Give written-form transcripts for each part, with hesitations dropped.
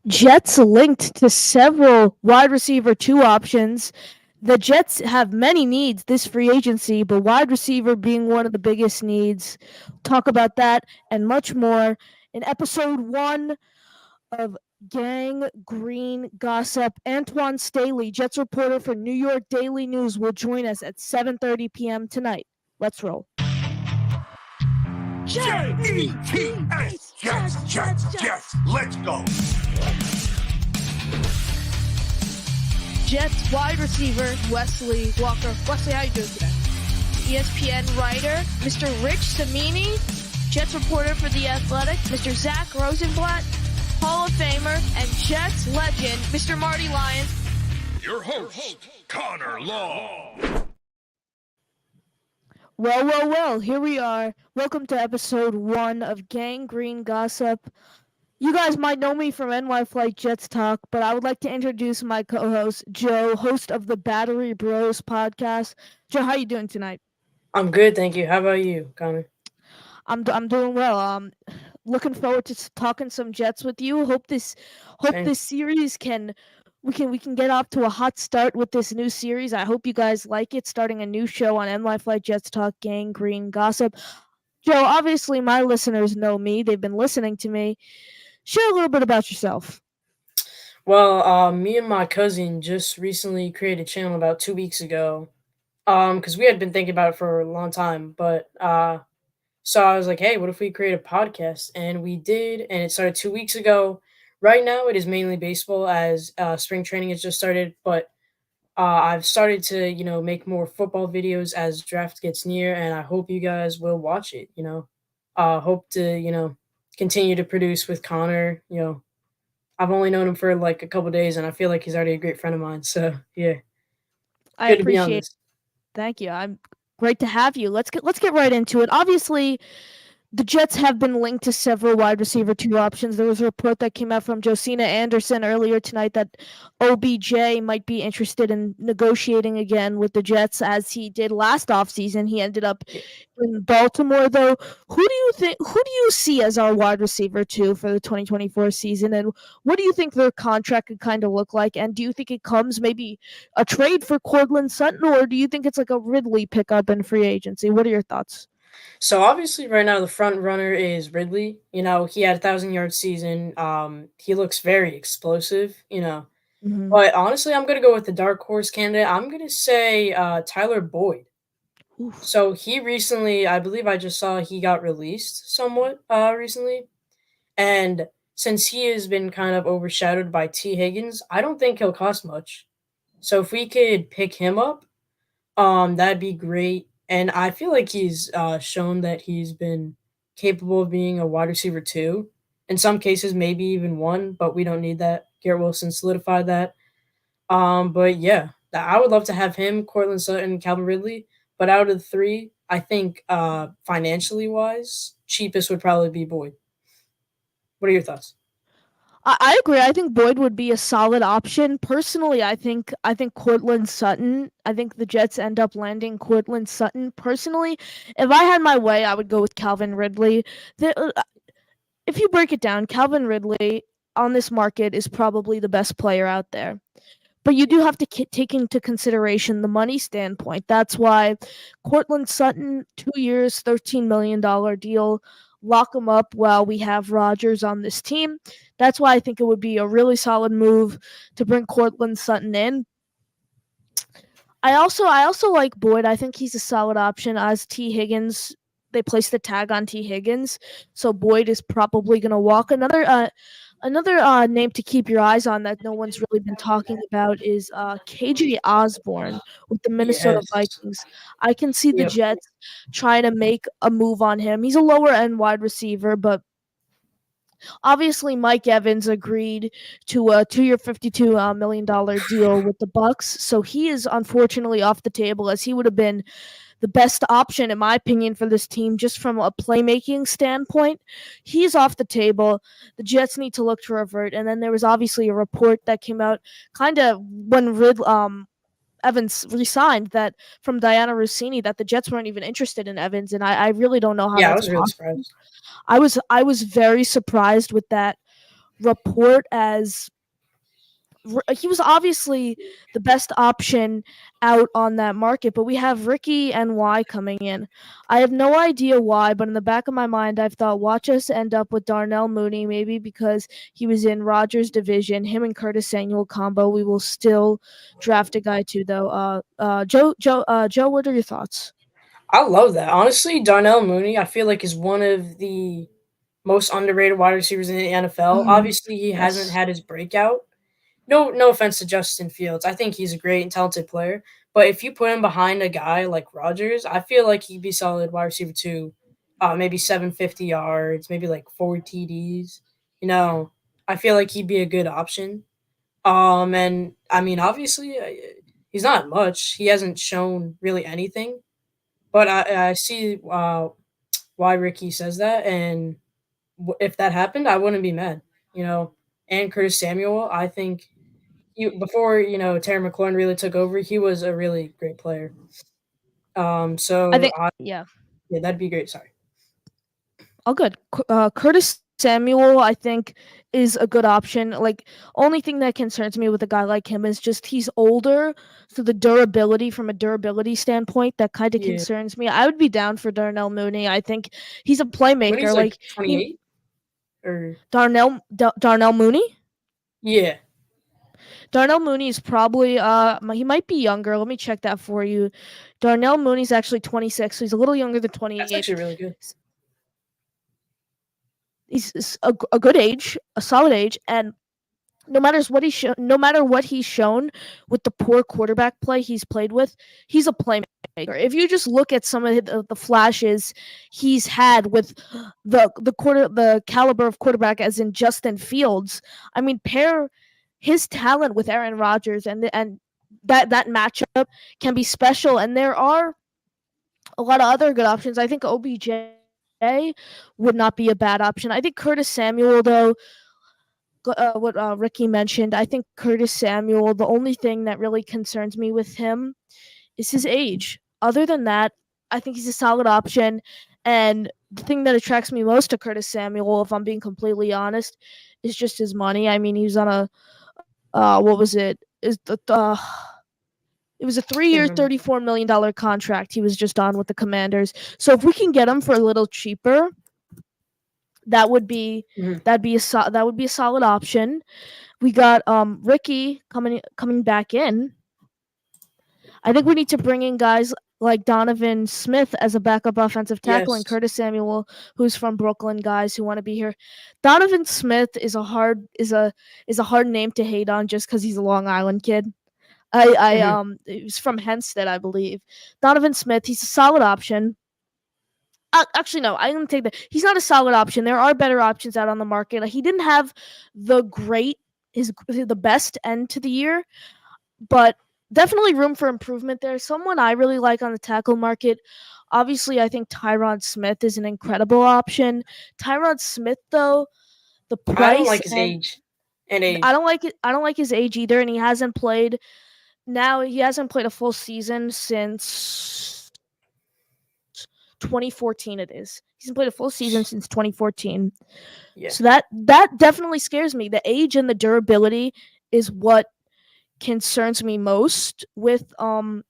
Jets linked to several wide receiver 2 options. The Jets have many needs this free agency, but wide receiver being one of the biggest needs. Talk about that and much more in episode 1 of Gang Green Gossip. Antwan Staley, Jets reporter for New York Daily News, will join us at 7:30 p.m. tonight. Let's roll. Jets, Jets, let's go. Jets wide receiver Wesley Walker. Wesley, how you doing today? ESPN writer Mr. Rich Cimini, Jets reporter for The Athletic, Mr. Zach Rosenblatt, Hall of Famer and Jets legend Mr. Marty Lyons. Your host, Connor Law. Well, here we are. Welcome to episode 1 of Gang Green Gossip. You guys might know me from NY Flight Jets Talk, but I would like to introduce my co-host, Joe, host of the Battery Bros podcast. Joe, how you doing tonight? I'm good, thank you. How about you, Connor? I'm doing well. Looking forward to talking some Jets with you. Hope this series we can get off to a hot start with this new series. I hope you guys like it. Starting a new show on NY Flight Jets Talk, Gang Green Gossip. Joe, obviously my listeners know me. They've been listening to me. Share a little bit about yourself. Well, me and my cousin just recently created a channel about 2 weeks ago. Because we had been thinking about it for a long time, but so I was like, hey, what if we create a podcast? And we did, and it started 2 weeks ago. Right now, it is mainly baseball as spring training has just started, but I've started to, make more football videos as draft gets near, and I hope you guys will watch it. Hope to, continue to produce with Connor. I've only known him for like a couple days, and I feel like he's already a great friend of mine. So yeah, I good to be on appreciate it. this. Thank you. I'm great to have you. Let's get right into it. Obviously, the Jets have been linked to several wide receiver 2 options. There was a report that came out from Josina Anderson earlier tonight that OBJ might be interested in negotiating again with the Jets as he did last offseason. He ended up in Baltimore, though. Who do you see as our wide receiver 2 for the 2024 season, and what do you think their contract could kind of look like? And do you think it comes maybe a trade for Cortland Sutton, or do you think it's like a Ridley pickup in free agency? What are your thoughts? So obviously, right now the front runner is Ridley. He had 1,000 yard season. He looks very explosive. Mm-hmm. But honestly, I'm gonna go with the dark horse candidate. I'm gonna say Tyler Boyd. Oof. So he recently, I believe, I just saw he got released somewhat recently, and since he has been kind of overshadowed by T Higgins, I don't think he'll cost much. So if we could pick him up, that'd be great. And I feel like he's shown that he's been capable of being a wide receiver too. In some cases, maybe even one, but we don't need that. Garrett Wilson solidified that. But yeah, I would love to have him, Cortland Sutton, Calvin Ridley. But out of the three, I think financially wise, cheapest would probably be Boyd. What are your thoughts? I agree. I think Boyd would be a solid option. Personally, I think Cortland Sutton. I think the Jets end up landing Cortland Sutton. Personally, if I had my way, I would go with Calvin Ridley. If you break it down, Calvin Ridley on this market is probably the best player out there. But you do have to take into consideration the money standpoint. That's why Cortland Sutton, 2 years, $13 million deal. Lock him up while we have Rodgers on this team. That's why I think it would be a really solid move to bring Cortland Sutton in. I also like Boyd. I think he's a solid option as T Higgins. They placed the tag on T Higgins, so Boyd is probably going to walk. Another name to keep your eyes on that no one's really been talking about is KJ Osborne with the Minnesota Yes. Vikings. I can see the Yep. Jets trying to make a move on him. He's a lower end wide receiver, but obviously Mike Evans agreed to a 2-year, $52 million deal with the Bucks, so he is unfortunately off the table as he would have been the best option, in my opinion, for this team, just from a playmaking standpoint. He's off the table. The Jets need to look to revert. And then there was obviously a report that came out kind of when Evans resigned that from Diana Rossini that the Jets weren't even interested in Evans, and I really don't know how Yeah, I that's was really possible. surprised. I was very surprised with that report as he was obviously the best option out on that market, but we have Ricky and Y coming in. I have no idea why, but in the back of my mind, I've thought, watch us end up with Darnell Mooney, maybe because he was in Rogers' division. Him and Curtis Samuel combo. We will still draft a guy too, though. Joe, what are your thoughts? I love that. Honestly, Darnell Mooney, I feel like is one of the most underrated wide receivers in the NFL. Mhm. Obviously, he hasn't Yes. had his breakout. No offense to Justin Fields. I think he's a great and talented player. But if you put him behind a guy like Rodgers, I feel like he'd be solid wide receiver too. Maybe 750 yards, maybe like 4 TDs. You know, I feel like he'd be a good option. And I mean, obviously, he's not much. He hasn't shown really anything. But I see why Ricky says that, and if that happened, I wouldn't be mad. You know, and Curtis Samuel, I think before Terry McLaurin really took over, he was a really great player. I So think, yeah. yeah, that'd be great. Sorry. Oh, good. Curtis Samuel, I think, is a good option. Like, only thing that concerns me with a guy like him is just he's older, so the durability from a durability standpoint that kind of Yeah, concerns me. I would be down for Darnell Mooney. I think he's a when he's playmaker. like Like he 28 or Darnell Mooney. yeah, Darnell Mooney is probably he might be younger. Let me check that for you. Darnell Mooney's actually 26, so he's a little younger than that's 28. actually really good. He's a good age, a solid age, and no matter what he's shown with the poor quarterback play he's played with, he's a playmaker. If you just look at some of the flashes he's had with the caliber of quarterback as in Justin Fields, I mean, pair his talent with Aaron Rodgers, and that matchup can be special. And there are a lot of other good options. I think OBJ would not be a bad option. I think Curtis Samuel, though, what Ricky mentioned, I think Curtis Samuel, the only thing that really concerns me with him is his age. Other than that, I think he's a solid option. And the thing that attracts me most to Curtis Samuel, if I'm being completely honest, is just his money. I mean, he was on a what was it? Is the It was a I can't 3 year, remember. $34 million contract he was just on with the Commanders. So if we can get him for a little cheaper, that would be Mhm. that would be a solid option. We got Ricky coming back in. I think we need to bring in guys like Donovan Smith as a backup offensive tackle and Yes. Curtis Samuel, who's from Brooklyn, guys who want to be here. Donovan Smith is a hard name to hate on just because he's a Long Island kid. Hmm. He's from Hempstead, I believe. Donovan Smith, he's a solid option. Actually, no, I'm gonna take that. He's not a solid option. There are better options out on the market. He didn't have the great the best end to the year, but definitely room for improvement there. Someone I really like on the tackle market. Obviously, I think Tyron Smith is an incredible option. Tyron Smith, though, the I don't price like his and age. And I age. don't like it. I don't like his age either, and he hasn't played. Now he hasn't played a full season since 2014. It is. He hasn't played a full season since 2014. Yeah. So that definitely scares me. The age and the durability is what concerns me most with Tyron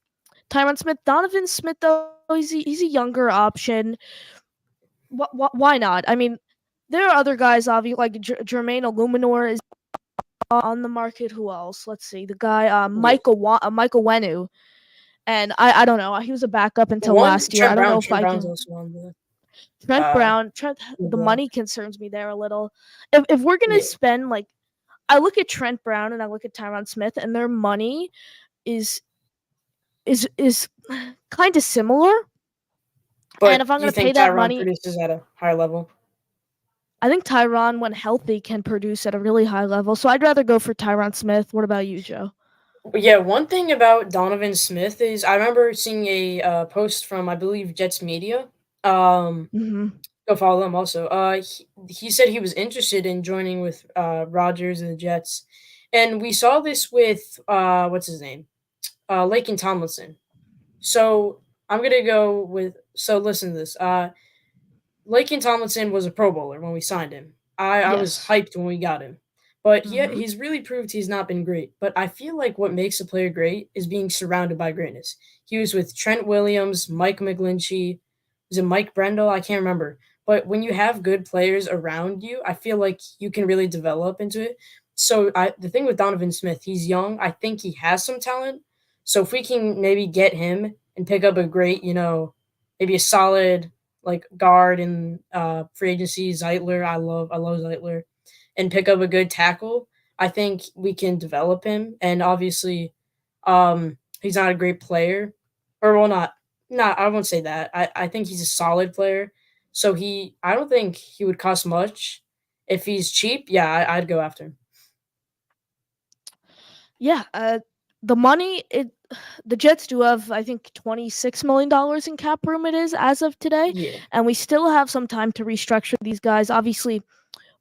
Smith. Donovan Smith, though, he's a younger option. Why not? I mean, there are other guys, obviously, like Jermaine Illuminor is on the market. Who else? Let's see. The guy, Yeah. Michael Wenu. And I don't know. He was a backup until One last year. I don't know if Trent I Brown's can. also on the Trent, the block. money concerns me there a little. If we're gonna Yeah. spend like, I look at Trent Brown and I look at Tyron Smith, and their money is is kind of similar. And But if I'm you gonna pay think that Tyron money, produces at a higher level? I think Tyron, when healthy, can produce at a really high level. So I'd rather go for Tyron Smith. What about you, Joe? Yeah, one thing about Donovan Smith is I remember seeing a post from I believe Jets Media. Um, Mm-hmm. Go follow them also. He said he was interested in joining with Rodgers and the Jets, and we saw this with what's his name, Lakin Tomlinson. So I'm gonna go with. So listen to this. Lakin Tomlinson was a Pro Bowler when we signed him. I was Yes. hyped when we got him. But Hmm. he's really proved he's not been great. But I feel like what makes a player great is being surrounded by greatness. He was with Trent Williams, Mike McGlinchey, was it Mike Brendel? I can't remember. But when you have good players around you, I feel like you can really develop into it. So the thing with Donovan Smith, he's young. I think he has some talent. So if we can maybe get him and pick up a great, maybe a solid like guard in free agency, Zeitler. I love Zeitler, and pick up a good tackle. I think we can develop him, and obviously, he's not a great player, or well, not. I won't say that. I think he's a solid player. So I don't think he would cost much. If he's cheap, yeah, I'd go after him. Yeah. The money the Jets do have, I think, $26 million in cap room. It is as of today, Yeah, and we still have some time to restructure these guys. Obviously,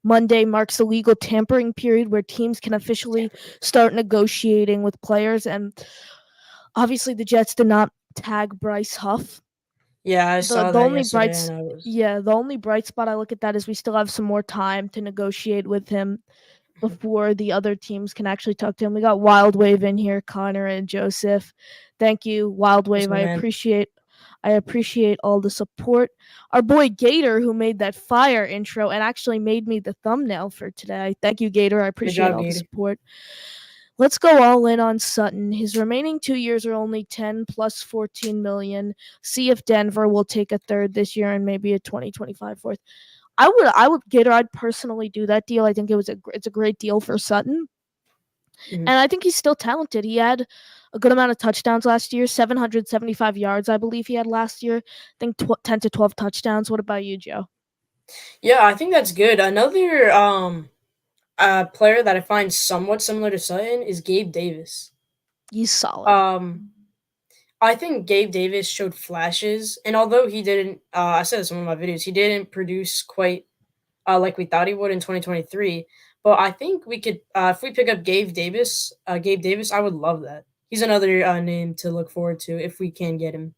Monday marks the legal tampering period where teams can officially Tampa Bay. start negotiating with players, and obviously the Jets did not tag Bryce Huff. Yeah, I The saw the that only yesterday, bright and I was. Yeah, the only bright spot I look at that is we still have some more time to negotiate with him before the other teams can actually talk to him. We got Wild Wave in here, Connor and Joseph. Thank you, Wild That's Wave. my man. I appreciate all the support. Our boy Gator, who made that fire intro and actually made me the thumbnail for today. Thank you, Gator. I Good appreciate job, all the Gator. support. Let's go all in on Sutton. His remaining 2 years are only 10 plus 14 million. See if Denver will take a third this year and maybe a 2025 fourth. I would Gator. I'd personally do that deal. I think it's a great deal for Sutton, Mhm. and I think he's still talented. He had a good amount of touchdowns last year, 775 yards, I believe he had last year. I think 10 to 12 touchdowns. What about you, Joe? Yeah, I think that's good. Another player that I find somewhat similar to Sutton is Gabe Davis. He's solid. Um, I think Gabe Davis showed flashes, and although he didn't, I said this in one of my videos, he didn't produce quite like we thought he would in 2023. But I think we could, if we pick up Gabe Davis, I would love that. He's another name to look forward to if we can get him.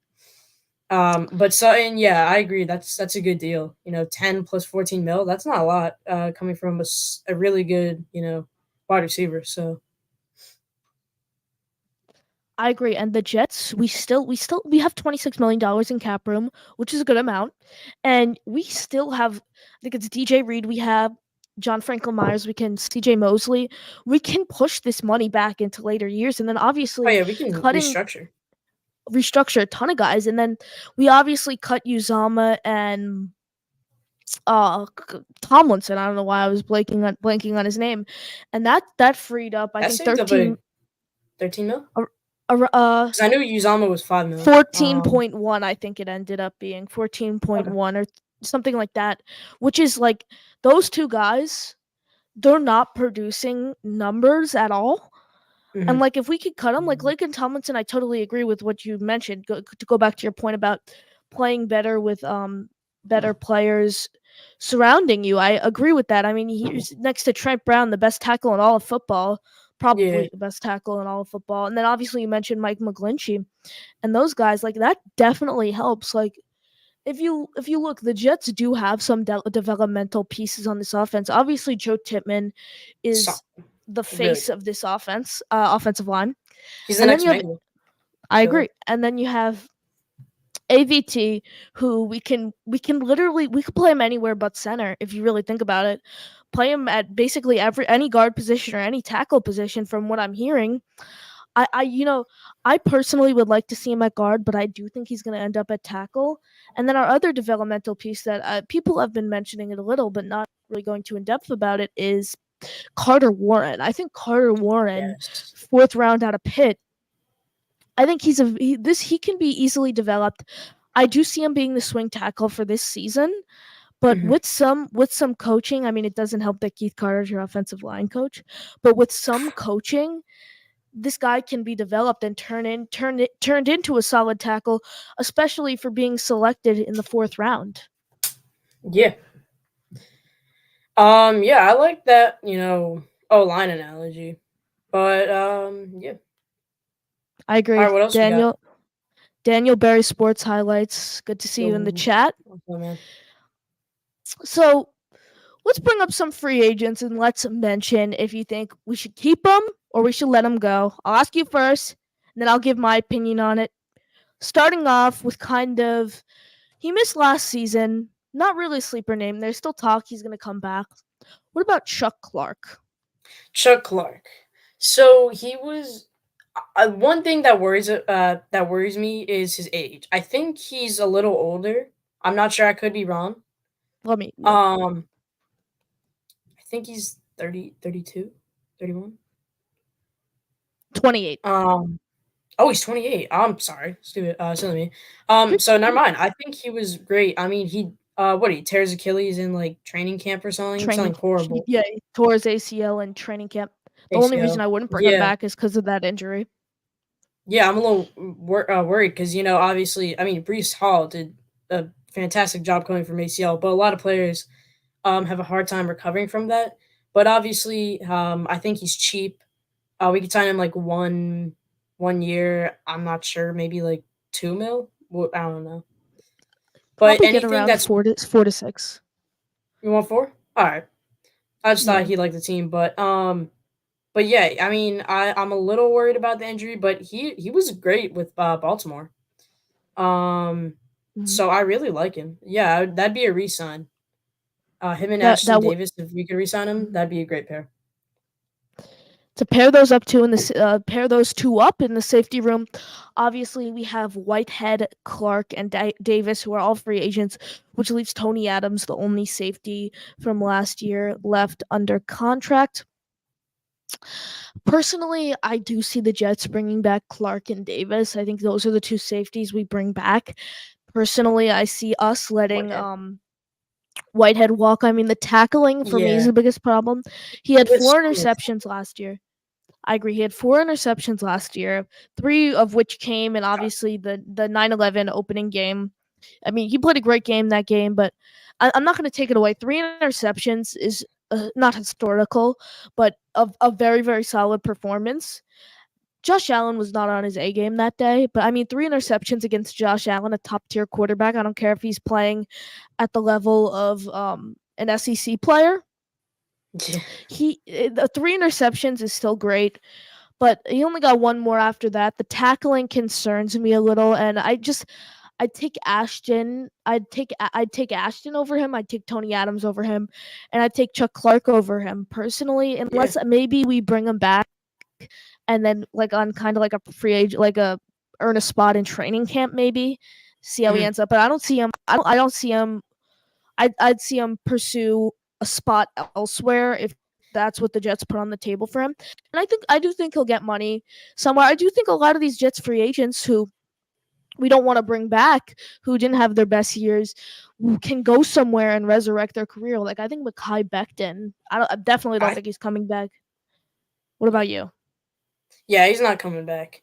But Sutton, yeah, I agree. That's a good deal. 10 plus 14 mil. That's not a lot coming from a really good, wide receiver. So I agree. And the Jets, we have $26 million in cap room, which is a good amount. And we still have, I think it's DJ Reed, we have John Franklin Myers, we can CJ Mosley. We can push this money back into later years, and then oh obviously yeah, we can cutting restructure. restructure a ton of guys, and then we obviously cut Uzama and Tomlinson. I don't know why I was blanking on his name, and that freed up I That think saved up a 13 13 mil. uh, uh, Because I knew Uzama was 5 mil. 14.1, I think it ended up being Okay. 14.1 or something like that, which is like those two guys, they're not producing numbers at all. And Hmm. like if we could cut them, like Lakin Tomlinson, I totally agree with what you mentioned. To go back to your point about playing better with better players surrounding you, I agree with that. I mean, he's next to Trent Brown, the best tackle in all of football, Yeah. probably the best tackle in all of football. And then obviously you mentioned Mike McGlinchey and those guys, like that definitely helps. Like if you look, the Jets do have some developmental pieces on this offense. Obviously, Joe Tippmann So is the really face good. of this offensive line, He's the and then next you have Bengal. I I feel agree, like. and then you have AVT, who we can literally we could play him anywhere but center if you really think about it. Play him at basically any guard position or any tackle position from what I'm hearing. I personally would like to see him at guard, but I do think he's going to end up at tackle. And then our other developmental piece that people have been mentioning it a little, but not really going too in depth about it is Carter Warren. I think Carter Warren, Yes. fourth round out of Pitt. I think he can be easily developed. I do see him being the swing tackle for this season, but Hmm. with some coaching, I mean, it doesn't help that Keith Carter's your offensive line coach, but with some coaching, this guy can be developed and turned into a solid tackle, especially for being selected in the fourth round. Yeah. Yeah, I like that. O-line analogy. But yeah. I All agree. right. What else we got? Daniel Berry Sports Highlights. Good to see you in the Yo, chat. what's up, man? So let's bring up some free agents and let's mention if you think we should keep them or we should let them go. I'll ask you first, and then I'll give my opinion on it. Starting off with kind of, he missed last season. Not really a sleeper name. There's still talk he's going to come back. What about Chuck Clark? Chuck Clark. So he was one thing that worries me is his age. I think he's a little older. I'm not sure. I could be wrong. Let me, yeah, Um, I think he's 30, 32, 31. 28. Oh, he's 28. I'm sorry. Stupid. Silly me. You're, So never you're mind. I think he was great. I mean, he tears Achilles in like training camp or something? training. Something horrible. Yeah, he tore his ACL in training camp. The only reason ACL. I wouldn't bring him Yeah. back is because of that injury. Yeah, I'm a little worried because obviously, I mean, Brees Hall did a fantastic job coming from ACL, but a lot of players have a hard time recovering from that. But obviously, I think he's cheap. We could sign him like one year. I'm not sure, maybe like 2 mil. Well, I don't know. But Probably get anything around that's four to six. you want for? All right. I just thought Yeah. he liked the team, but yeah, I mean, I'm a little worried about the injury, but he was great with Baltimore. Um, Mhm. so I really like him. Yeah, that'd be a re-sign. Him and That Ashton that would Davis, if we could re-sign him, that'd be a great pair. to pair those up two in the pair those two up in the safety room. Obviously, we have Whitehead, Clark, and Davis, who are all free agents, which leaves Tony Adams, the only safety from last year, left under contract. Personally, I do see the Jets bringing back Clark and Davis. I think those are the two safeties we bring back. Personally, I see us letting Whitehead. Whitehead walk. I mean, the tackling for me is Yeah, the biggest problem. He had he has four so many. interceptions last year. I agree. He had four interceptions last year, three of which came in obviously the 9/11 opening game. I mean, he played a great game that game, but I'm not going to take it away. Three interceptions is not historical, but a very, very solid performance. Josh Allen was not on his A game that day, but I mean, three interceptions against Josh Allen, a top tier quarterback. I don't care if he's playing at the level of an SEC player. Yeah. The three interceptions is still great, but he only got one more after that. The tackling concerns me a little, and I'd take Ashton. I'd take Ashton over him. I'd take Tony Adams over him, and I'd take Chuck Clark over him personally, Yeah. unless maybe we bring him back and then like on kind of like a free agent, like a earn a spot in training camp, maybe see how he Mhm. ends up. But I don't see him. I don't see him. I'd see him pursue a spot elsewhere if that's what the Jets put on the table for him. And I do think he'll get money somewhere. I do think a lot of these Jets free agents who we don't want to bring back, who didn't have their best years, can go somewhere and resurrect their career. Like I think Mekhi Becton. I definitely don't I think he's coming back. What about you? Yeah, he's not coming back.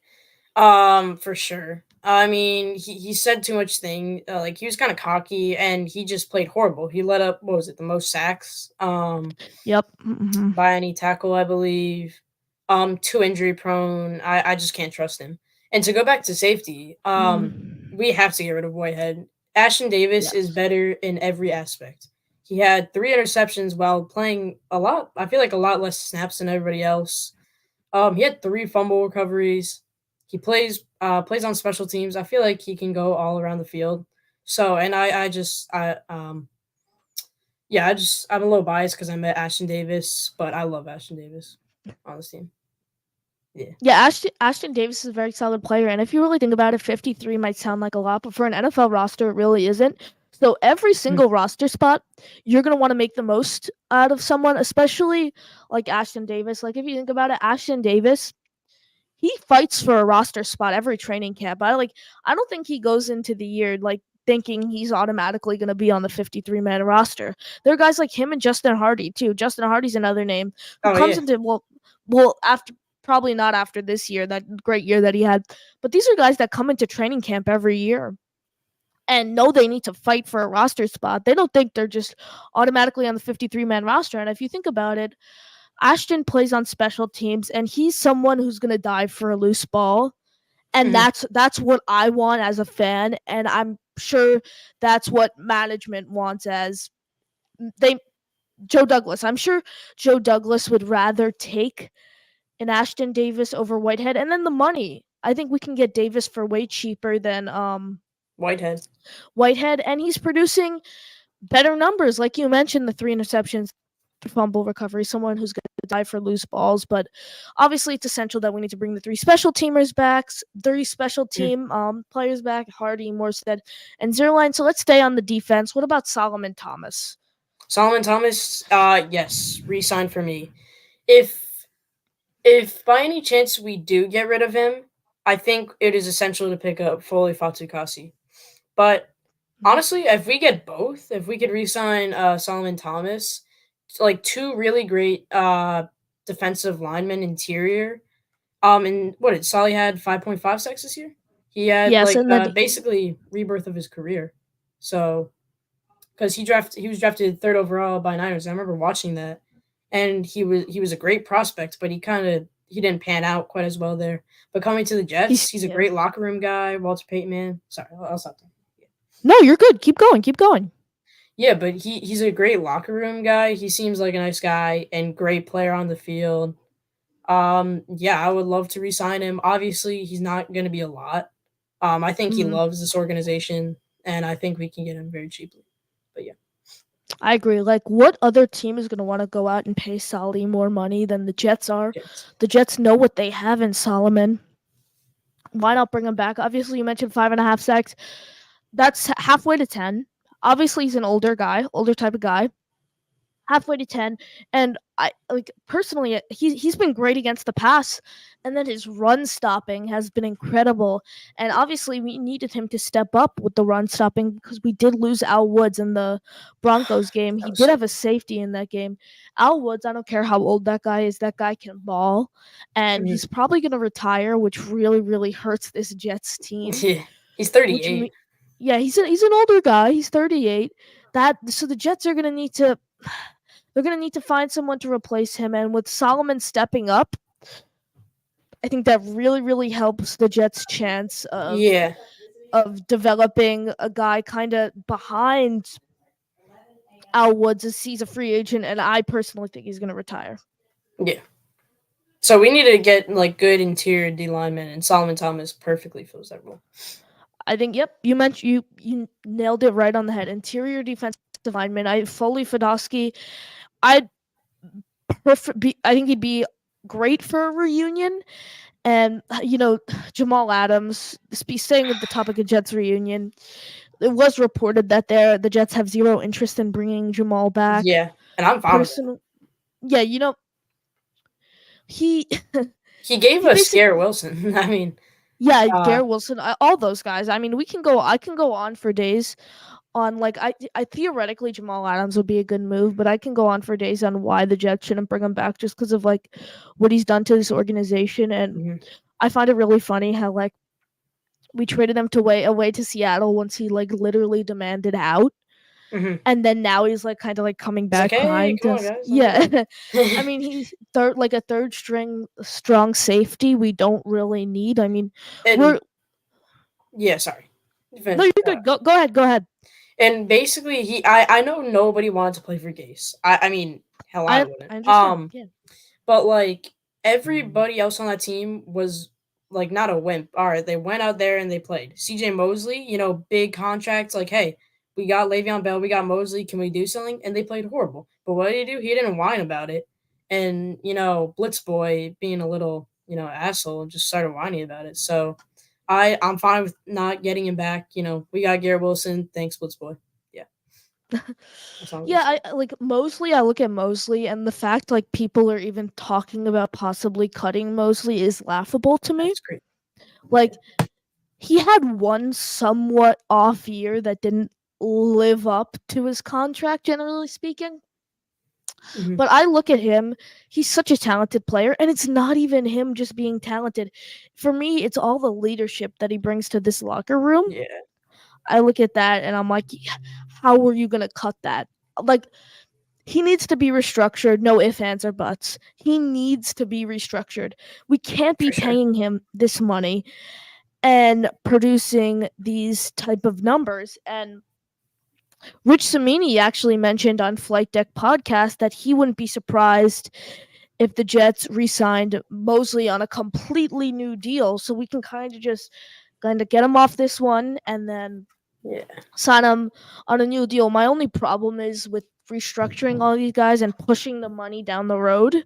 For sure. I mean, he said too much thing. Like he was kind of cocky, and he just played horrible. He let up what was it, the most sacks Yep. Mm-hmm. by any tackle, I believe. Too injury prone. I just can't trust him. And to go back to safety, Mm-hmm. we have to get rid of Whitehead. Ashton Davis is Yes. better in every aspect. He had three interceptions while playing a lot. I feel like a lot less snaps than everybody else. He had three fumble recoveries. He plays on special teams. I feel like he can go all around the field. So, and I just I yeah, I'm a little biased because I met Ashton Davis, but I love Ashton Davis on this team. Yeah. Yeah, Ashton Davis is a very solid player, and if you really think about it, 53 might sound like a lot, but for an NFL roster, it really isn't. So every Mhm. single roster spot, you're gonna want to make the most out of someone, especially like Ashton Davis. Like if you think about it, Ashton Davis, he fights for a roster spot every training camp. I don't think he goes into the year like thinking he's automatically going to be on the 53 man roster. There are guys like him and Justin Hardy too. Justin Hardy's another name who Oh comes yeah. into after probably not after this year, that great year that he had, but these are guys that come into training camp every year and know they need to fight for a roster spot. They don't think they're just automatically on the 53 man roster. And if you think about it, Ashton plays on special teams, and he's someone who's gonna dive for a loose ball, and Mhm. that's what I want as a fan, and I'm sure that's what management wants. As they Joe Douglas. I'm sure Joe Douglas would rather take an Ashton Davis over Whitehead, and then the money. I think we can get Davis for way cheaper than Whitehead. Whitehead, and he's producing better numbers. Like you mentioned, the 3 interceptions, fumble recovery, someone who's going to die for loose balls. But obviously, it's essential that we need to bring the 3 special teamers back, 3 special Mhm. team players back: Hardy, Morstead, and Zerline. So let's stay on the defense. What about Solomon Thomas? Solomon Thomas, yes, re-sign for me. If if by any chance we do get rid of him, I think it is essential to pick up Foley Fatukasi. But Mhm. honestly, if we get both, if we could re-sign Solomon Thomas, like two really great defensive linemen interior. And what did Solly had 5.5 sacks this year? He had Yes, like and then basically rebirth of his career. So because he was drafted third overall by Niners. I remember watching that, and he was a great prospect, but he didn't pan out quite as well there. But coming to the Jets, he's a yeah. great locker room guy. Walter Payton, man. Sorry, I'll stop there. No, you're good. Keep going. Keep going. Yeah, but he's a great locker room guy. He seems like a nice guy and great player on the field. Yeah, I would love to re-sign him. Obviously, he's not going to be a lot. I think he Hmm. loves this organization, and I think we can get him very cheaply. But yeah, I agree. Like, what other team is going to want to go out and pay Solly more money than the Jets are? Jets. The Jets know what they have in Solomon. Why not bring him back? Obviously, you mentioned 5.5 sacks. That's halfway to 10. Obviously, he's an older guy, older type of guy. Halfway to 10, and I like personally he's been great against the pass, and then his run stopping has been incredible. And obviously we needed him to step up with the run stopping because we did lose Al Woods in the Broncos game. He That was did so have a safety in that game. Al Woods, I don't care how old that guy is, that guy can ball, and good. he's probably going to retire, which really hurts this Jets team. Yeah, he's Which 38. yeah, he's an older guy. He's 38. That so the Jets are going to need to they're going to need to find someone to replace him. And with Solomon stepping up, I think that really helps the Jets' chance Yeah, of developing a guy kind of behind Al Woods as he's a free agent, and I personally think he's going to retire. yeah. So we need to get like good interior D linemen, and Solomon Thomas perfectly fills that role. I think yep, you mentioned you nailed it right on the head. Interior defensive lineman. I Foley Fedosky. I I think he'd be great for a reunion. And Jamal Adams. Staying with the topic of Jets reunion, it was reported that the Jets have zero interest in bringing Jamal back. Yeah, and I'm fine with that. Personal, yeah, he He gave he us Scare basically Wilson. I mean, yeah, uh, Garrett Wilson, all those guys. I mean, I can go on for days on like I theoretically Jamal Adams would be a good move, but I can go on for days on why the Jets shouldn't bring him back just because of like what he's done to this organization. And mhm, I find it really funny how like we traded him to away to Seattle once he like literally demanded out, mhm. and then now he's like kind of like coming He's like, back hey, crying come to on, us. guys, let's go. Yeah. I mean, he's a third string strong safety we don't really need. I mean, we're And yeah, sorry. no, Finish. you're good. Go ahead. Go ahead. And basically, I know nobody wanted to play for Gase. I mean, hell, I wouldn't. I understand. Yeah. But like everybody else on that team was like not a wimp. All right, they went out there and they played. C.J. Mosley, big contracts. Like, hey, we got Le'Veon Bell, we got Mosley. Can we do something? And they played horrible. But what did he do? He didn't whine about it. And Blitz Boy being a little asshole just started whining about it. So I'm fine with not getting him back. We got Garrett Wilson. Thanks, Blitz Boy. Yeah, that's all I'm gonna Yeah, say. I like Mosley. I look at Mosley, and the fact like people are even talking about possibly cutting Mosley is laughable to me. That's great. Like he had one somewhat off year that didn't live up to his contract, generally speaking. Hmm. But I look at him, he's such a talented player, and it's not even him just being talented. For me, it's all the leadership that he brings to this locker room. Yeah, I look at that and I'm like, "Yeah, how are you going to cut that?" Like, he needs to be restructured. No ifs, ands, or buts. He needs to be restructured. We can't be for sure. paying him this money and producing these type of numbers. And Rich Samini actually mentioned on Flight Deck podcast that he wouldn't be surprised if the Jets re-signed Mosley on a completely new deal, so we can kind of get him off this one and then Yeah. sign him on a new deal. My only problem is with restructuring all these guys and pushing the money down the road.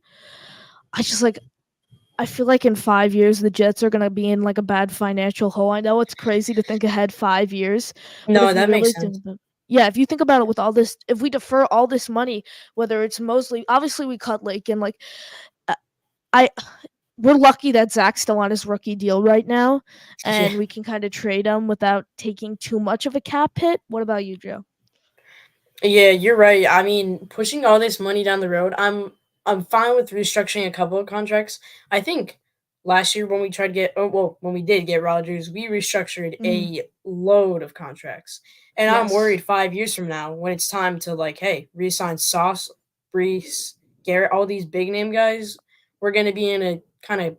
I just like I feel like in 5 years the Jets are gonna be in like a bad financial hole. I know it's crazy to think ahead 5 years, but No, if you that makes really think sense. about yeah, if you think about it with all this, if we defer all this money, whether it's mostly obviously we cut Lake and like uh, I we're lucky that Zach's still on his rookie deal right now, Yeah. and we can kind of trade him without taking too much of a cap hit. What about you, Joe? Yeah, you're right. I mean, pushing all this money down the road, I'm fine with restructuring a couple of contracts. I think last year when we tried to get oh well, when we did get Rodgers, we restructured Mhm. a load of contracts. And I'm Yes. worried 5 years from now when it's time to like, hey, resign Sauce, Brees, Garrett, all these big name guys, we're gonna be in a kind of,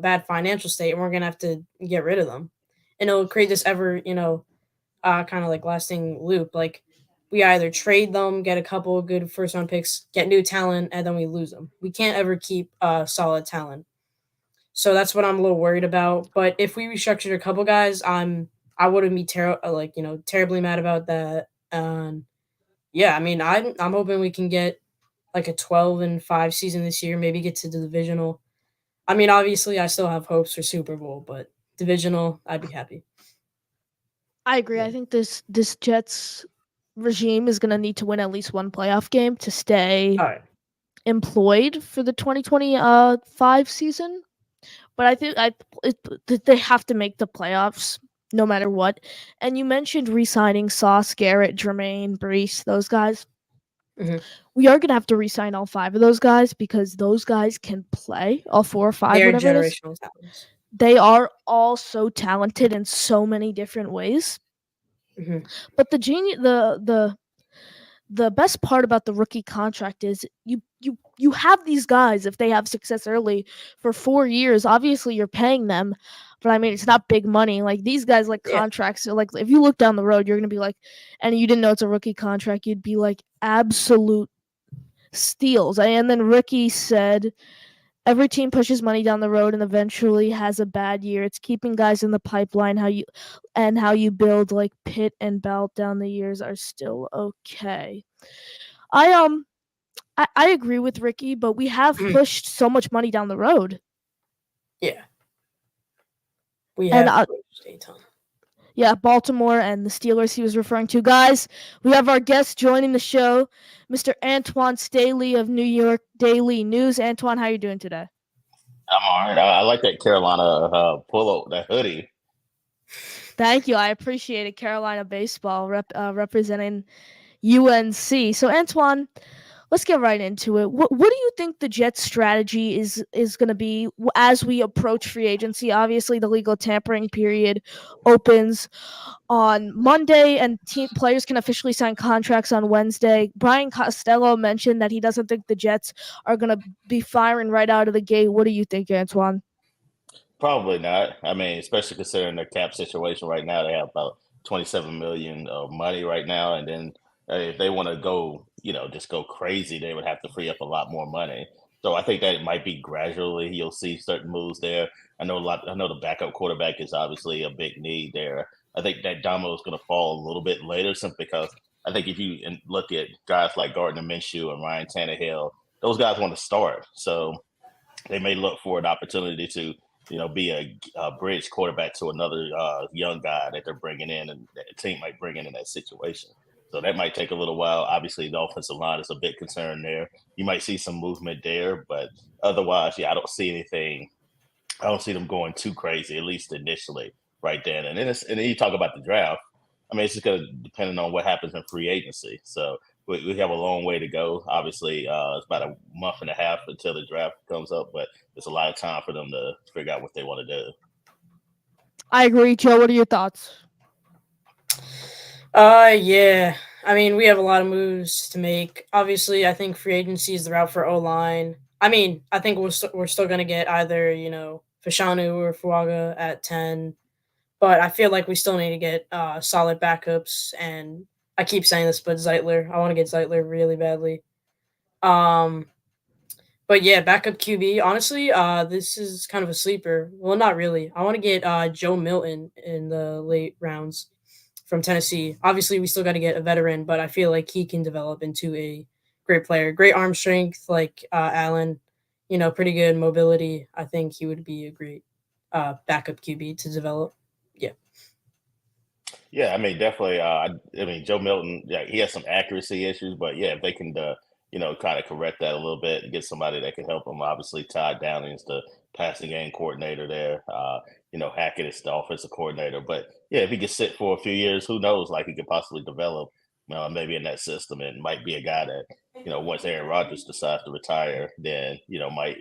bad financial state and we're gonna have to get rid of them. And it'll create this ever, kind of like lasting loop. Like we either trade them, get a couple of good first round picks, get new talent, and then we lose them. We can't ever keep solid talent. So that's what I'm a little worried about. But if we restructured a couple guys, I wouldn't be terribly mad about that. Yeah, I mean I'm hoping we can get like a 12-5 season this year, maybe get to the divisional. I mean, obviously I still have hopes for Super Bowl, but divisional, I'd be happy. I agree. Yeah. I think this Jets regime is going to need to win at least one playoff game to stay All right. employed for the 2025 season. But I think they have to make the playoffs no matter what. And you mentioned re-signing Sauce, Garrett, Jermaine, Brees, those guys. Hmm. We are gonna have to re-sign all five of those guys because those guys can play, all four or five, They're whatever it is. generational talents. They are all so talented in so many different ways. Hmm. But the best part about the rookie contract is you have these guys if they have success early for 4 years. Obviously, you're paying them, but I mean it's not big money. Like these guys, like Yeah. contracts. So, like if you look down the road, you're gonna be like, and you didn't know it's a rookie contract, you'd be like absolute steals. And then Ricky said every team pushes money down the road and eventually has a bad year. It's keeping guys in the pipeline. How you build like Pitt and Belt down the years are still okay. I um I agree with Ricky, but we have Mhm. pushed so much money down the road. Yeah, we And have pushed a ton. yeah, Baltimore and the Steelers he was referring to. Guys, we have our guest joining the show, Mr. Antwan Staley of New York Daily News. Antwan, how you doing today? I'm all right. I like that Carolina polo, that hoodie. Thank you. I appreciate it. Carolina baseball representing UNC. So, Antoine, let's get right into it. What do you think the Jets' strategy is going to be as we approach free agency? Obviously, the legal tampering period opens on Monday, and team players can officially sign contracts on Wednesday. Brian Costello mentioned that he doesn't think the Jets are going to be firing right out of the gate. What do you think, Antoine? Probably not. I mean, especially considering the cap situation right now, they have about 27 million of money right now, and then if they want to go, just go crazy, they would have to free up a lot more money. So I think that it might be gradually. You'll see certain moves there. I know a lot. I know the backup quarterback is obviously a big need there. I think that domino is going to fall a little bit later, simply because I think if you look at guys like Gardner Minshew and Ryan Tannehill, those guys want to start. So they may look for an opportunity to be a bridge quarterback to another young guy that they're bringing in, and the team might bring in that situation. So that might take a little while. Obviously, the offensive line is a big concern there. You might see some movement there, but otherwise, yeah, I don't see anything. I don't see them going too crazy, at least initially, right then. And then you talk about the draft. I mean, it's just going to depend on what happens in free agency. So we have a long way to go. Obviously, it's about a month and a half until the draft comes up, but there's a lot of time for them to figure out what they want to do. I agree, Joe. What are your thoughts? Yeah. I mean, we have a lot of moves to make. Obviously, I think free agency is the route for O line. I mean, I think we're still gonna get either Fashanu or Fuaga at 10, but I feel like we still need to get solid backups, and I keep saying this, but Zeitler. I want to get Zeitler really badly. Um, but yeah, backup QB. Honestly, this is kind of a sleeper. Well, not really. I want to get Joe Milton in the late rounds from Tennessee. Obviously, we still got to get a veteran, but I feel like he can develop into a great player. Great arm strength, like Allen. Pretty good mobility. I think he would be a great backup QB to develop. Yeah. Yeah, I mean, definitely. I mean, Joe Milton, yeah, he has some accuracy issues, but yeah, if they can, kind of correct that a little bit and get somebody that can help him. Obviously, Todd Downing is the passing game coordinator there. Hackett is the offensive coordinator. But yeah, if he could sit for a few years, who knows? Like he could possibly develop, maybe in that system, and might be a guy that, once Aaron Rodgers decides to retire, then might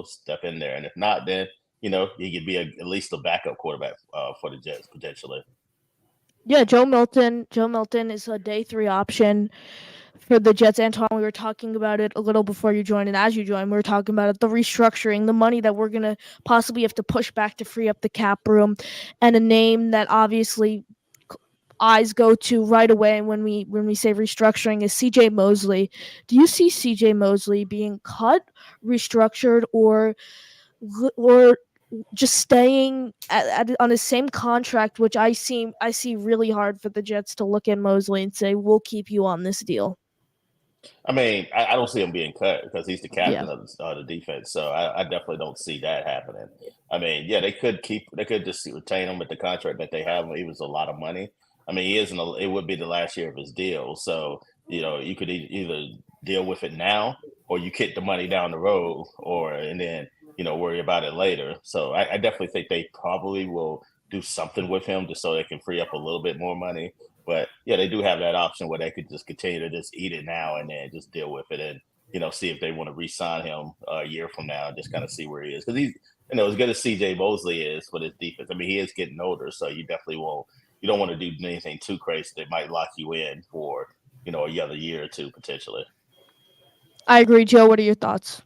step in there. And if not, then he could be at least a backup quarterback for the Jets potentially. Yeah, Joe Milton. Joe Milton is a day 3 option for the Jets. Antwan, we were talking about it a little before you joined, and as you joined, we were talking about it, the restructuring, the money that we're gonna possibly have to push back to free up the cap room, and a name that obviously eyes go to right away when we say restructuring is CJ Mosley. Do you see CJ Mosley being cut, restructured, or just staying on the same contract, which I see really hard for the Jets to look at Mosley and say we'll keep you on this deal? I mean, I don't see him being cut because he's the Yeah, captain of the defense. So I definitely don't see that happening. I mean, yeah, they could just retain him with the contract that they have. It was a lot of money. I mean, it would be the last year of his deal. So, you could either deal with it now or you kick the money down the road and then, worry about it later. So I definitely think they probably will do something with him just so they can free up a little bit more money. But yeah, they do have that option where they could just continue to just eat it now and then just deal with it and see if they want to re-sign him a year from now and just kind of see where he is because he's as good as CJ Mosley is with his defense. I mean, he is getting older, so you don't want to do anything too crazy that might lock you in for another year or two potentially. I agree. Joe, what are your thoughts?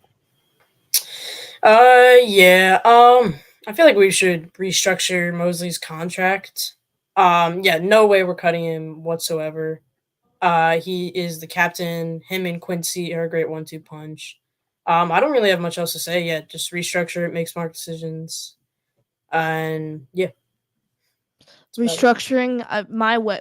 Yeah. I feel like we should restructure Mosley's contract. Yeah, no way we're cutting him whatsoever. He is the captain. Him and Quincy are a great one-two punch. I don't really have much else to say yet. Just restructure it, make smart decisions, and yeah, that's about it. Restructuring,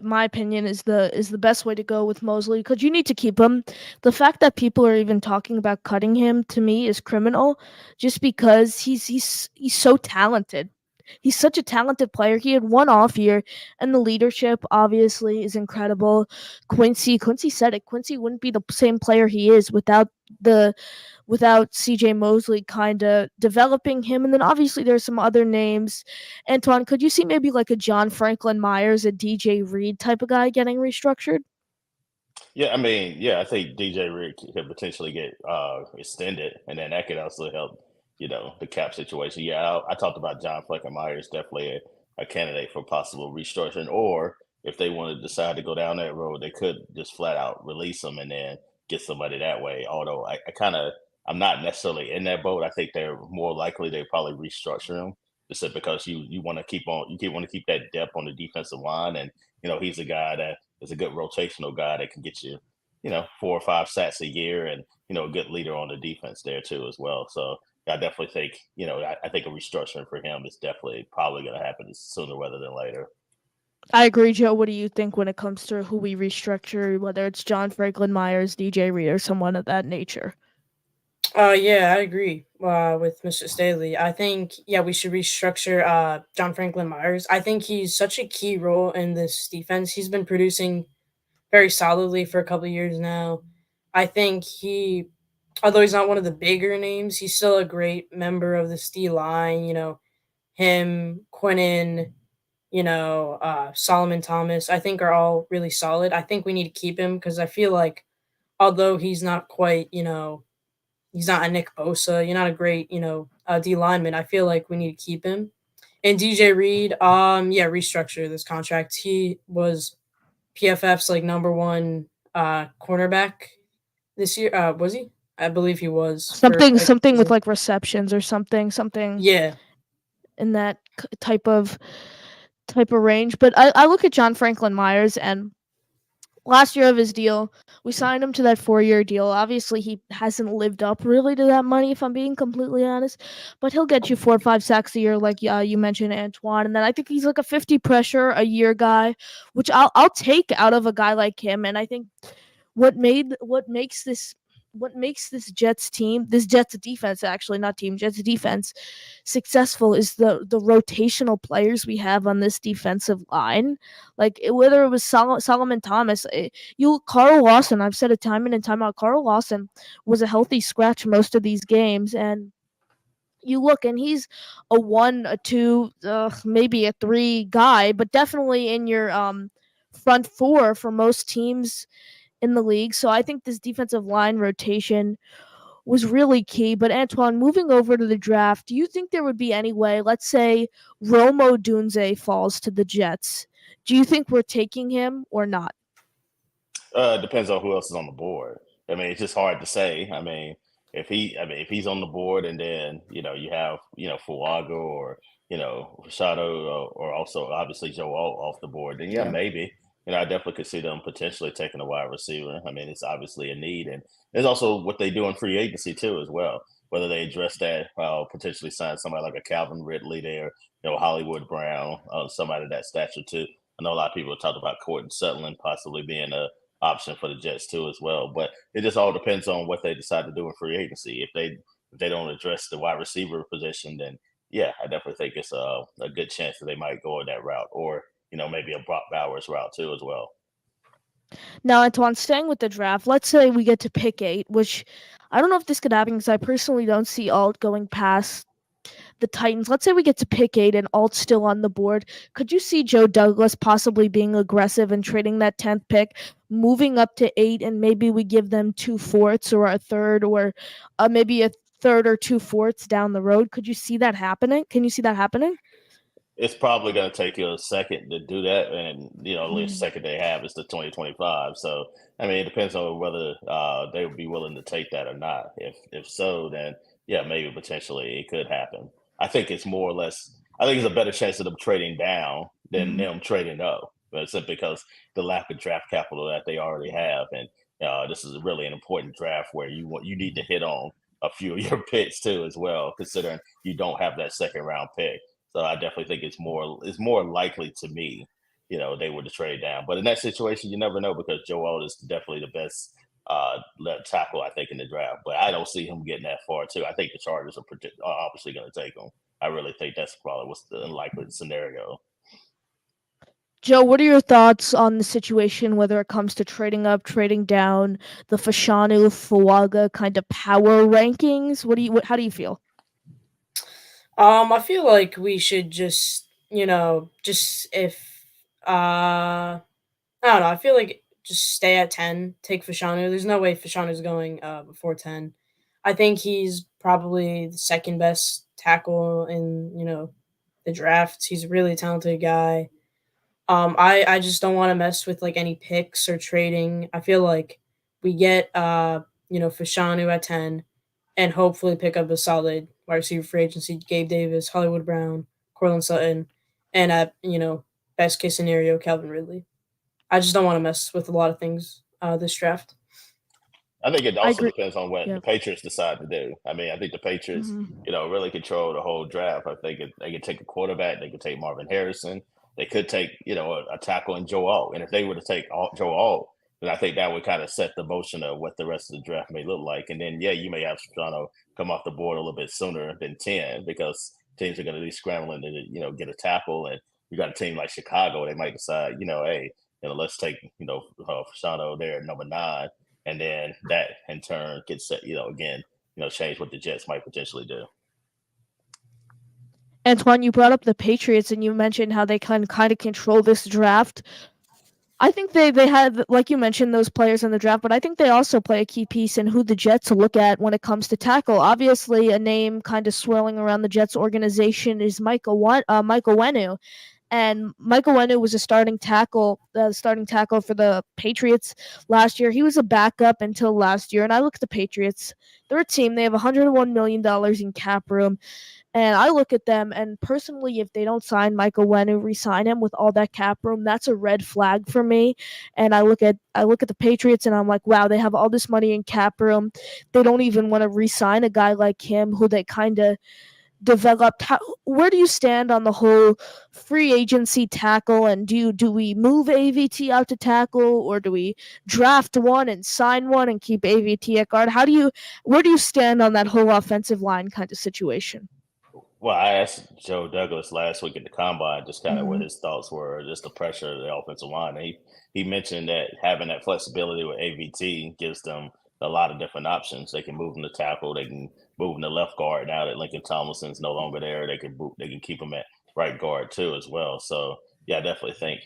my opinion is the best way to go with Mosley because you need to keep him. The fact that people are even talking about cutting him to me is criminal, just because he's so talented. He's such a talented player. He had one off year, and the leadership obviously is incredible. Quincy said it. Quincy wouldn't be the same player he is the without CJ Mosley kind of developing him. And then obviously there's some other names. Antwan, could you see maybe like a John Franklin Myers, a DJ Reed type of guy getting restructured? Yeah, I mean, yeah, I think DJ Rick could potentially get extended, and then that could also help, the cap situation. Yeah, I talked about John Flecker Myers, definitely a candidate for possible restructuring, or if they want to decide to go down that road, they could just flat out release him and then get somebody that way. Although I'm not necessarily in that boat. I think they're more likely they probably restructure him just because you want to want to keep that depth on the defensive line, and he's a guy that is a good rotational guy that can get you, 4 or 5 sacks a year and, a good leader on the defense there too as well. So I definitely think, I think a restructuring for him is definitely probably going to happen sooner rather than later. I agree, Joe. What do you think when it comes to who we restructure, whether it's John Franklin Myers, DJ Reed, or someone of that nature? Yeah, I agree with Mr. Staley. I think yeah we should restructure John Franklin Myers. I think he's such a key role in this defense. He's been producing very solidly for a couple of years now. I think although he's not one of the bigger names, he's still a great member of the D line. Him, Quinnen, Solomon Thomas, I think are all really solid. I think we need to keep him because I feel like although he's not quite, he's not a Nick Bosa, you're not a great, D lineman. I feel like we need to keep him. And DJ Reed, yeah, restructure this contract. He was PFF's like number one cornerback this year. Was he? I believe he was for Something with like receptions or something yeah. in that type of range. But I look at John Franklin Myers, and last year of his deal. We signed him to that 4-year deal. Obviously, he hasn't lived up really to that money, if I'm being completely honest. But he'll get you 4 or 5 sacks a year, like you mentioned, Antwan. And then I think he's like a 50 pressure a year guy, which I'll take out of a guy like him. And I think what makes this Jets team, this Jets defense, actually not team, Jets defense, successful is the rotational players we have on this defensive line. Like whether it was Solomon Thomas, Carl Lawson. I've said it time in and time out. Carl Lawson was a healthy scratch most of these games, and you look and he's a 1, a 2, maybe a 3 guy, but definitely in your front four for most teams in the league. So I think this defensive line rotation was really key. But Antwan, moving over to the draft, do you think there would be any way, let's say Romo Dunze falls to the Jets? Do you think we're taking him or not? Depends on who else is on the board. I mean, it's just hard to say. I mean, if he's on the board, and then you have Fuaga or Rashado, or also obviously Joe Alt off the board, then yeah, Yeah. maybe. I definitely could see them potentially taking a wide receiver. I mean, it's obviously a need, and there's also what they do in free agency too, as well. Whether they address that, potentially sign somebody like a Calvin Ridley there, Hollywood Brown, somebody of that stature too. I know a lot of people have talked about Courtney Sutherland possibly being a option for the Jets too as well. But it just all depends on what they decide to do in free agency. If they don't address the wide receiver position, then yeah, I definitely think it's a good chance that they might go that route, or maybe a Brock Bowers route too as well. Now, Antoine, staying with the draft, let's say we get to pick 8, which I don't know if this could happen because I personally don't see Alt going past the Titans. Let's say we get to pick 8 and Alt's still on the board. Could you see Joe Douglas possibly being aggressive and trading that 10th pick, moving up to 8, and maybe we give them 2/4 or a third, or maybe a third or 2/4 down the road? Could you see that happening? Can you see that happening? It's probably going to take you a second to do that, and at least Mhm. second they have is the 2025. So I mean, it depends on whether they would be willing to take that or not. If so, then yeah, maybe potentially it could happen. I think it's more or less. I think it's a better chance of them trading down than Mhm. them trading up, but it's because the lack of draft capital that they already have, and this is really an important draft where you need to hit on a few of your picks too as well, considering you don't have that second round pick. So I definitely think it's more likely to me, they would trade down. But in that situation, you never know because Joe Alt is definitely the best left tackle I think in the draft. But I don't see him getting that far too. I think the Chargers are obviously going to take him. I really think that's probably what's the unlikely scenario. Joe, what are your thoughts on the situation, whether it comes to trading up, trading down, the Fashanu Fuaga kind of power rankings? How do you feel? I feel like we should just, just if I don't know, I feel like just stay at 10, take Fashanu. There's no way Fashanu's going before 10. I think he's probably the second best tackle in, the draft. He's a really talented guy. I just don't want to mess with like any picks or trading. I feel like we get Fashanu at 10 and hopefully pick up a solid wide receiver free agency, Gabe Davis, Hollywood Brown, Cortland Sutton, and at, best case scenario, Calvin Ridley. I just don't want to mess with a lot of things this draft. I think it I also agree. depends on what Yeah. the Patriots decide to do. I mean, I think the Patriots, Mhm. really control the whole draft. I think they could take a quarterback, they could take Marvin Harrison, they could take, a tackle in Joe Alt. And if they were to take Joe Alt, then I think that would kind of set the motion of what the rest of the draft may look like. And then, yeah, you may have Strano come off the board a little bit sooner than 10 because teams are going to be scrambling to, get a tackle. And you got a team like Chicago, they might decide, hey, let's take, Fasano there at number 9, and then that in turn gets set, again, change what the Jets might potentially do. Antoine, you brought up the Patriots and you mentioned how they can kind of control this draft. I think they had, like you mentioned, those players in the draft, but I think they also play a key piece in who the Jets look at when it comes to tackle. Obviously, a name kind of swirling around the Jets organization is Michael Wenu. And Michael Wenu was a starting tackle for the Patriots last year. He was a backup until last year. And I look at the Patriots; they're a team. They have $101 million in cap room. And I look at them, and personally, if they don't sign Michael Wenu, re-sign him with all that cap room, that's a red flag for me. And I look at the Patriots, and I'm like, wow, they have all this money in cap room. They don't even want to re-sign a guy like him, who they kind of developed. Where do you stand on the whole free agency tackle? And do we move AVT out to tackle, or do we draft one and sign one and keep AVT at guard? Where do you stand on that whole offensive line kind of situation? Well, I asked Joe Douglas last week at the combine just kind of what Mm-hmm. his thoughts were, just the pressure of the offensive line. He mentioned that having that flexibility with AVT gives them a lot of different options. They can move him to tackle, they can move him to left guard now that Lincoln Tomlinson's no longer there. They can keep him at right guard too as well. So yeah, I definitely think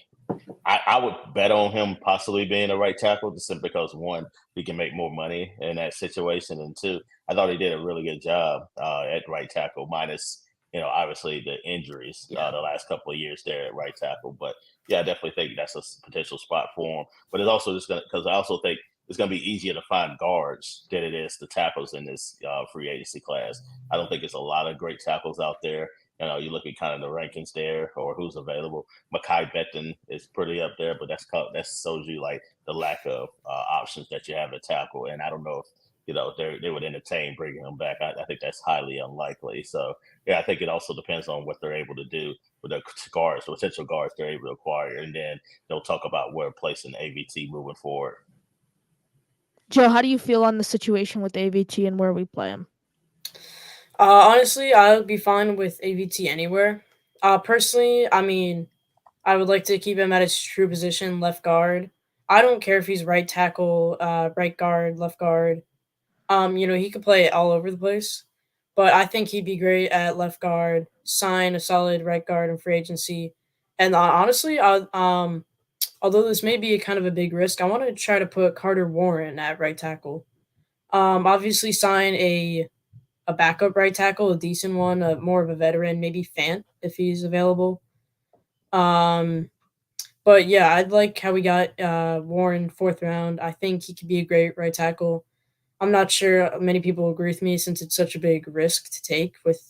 I would bet on him possibly being a right tackle just simply because one, he can make more money in that situation, and two, I thought he did a really good job at right tackle, minus obviously the injuries Yeah. the last couple of years there at right tackle. But yeah, I definitely think that's a potential spot for him. But it's also just gonna because I also think it's gonna be easier to find guards than it is the tackles in this free agency class. I don't think it's a lot of great tackles out there. You look at kind of the rankings there or who's available. Makai Becton is pretty up there, but that shows you like the lack of options that you have at tackle. And I don't know if they would entertain bringing him back. I think that's highly unlikely. So yeah, I think it also depends on what they're able to do with the guards, the potential guards they're able to acquire, and then they'll talk about where placing AVT moving forward. Joe, how do you feel on the situation with AVT and where we play him? Honestly, I would be fine with AVT anywhere. Personally, I mean, I would like to keep him at his true position, left guard. I don't care if he's right tackle, right guard, left guard. He could play all over the place, but I think he'd be great at left guard. Sign a solid right guard in free agency, and honestly, although this may be a kind of a big risk, I want to try to put Carter Warren at right tackle. Obviously, sign a backup right tackle, a decent one, more of a veteran, maybe Fant if he's available. Um, but yeah, I'd like how we got Warren fourth round. I think he could be a great right tackle. I'm not sure many people agree with me since it's such a big risk to take with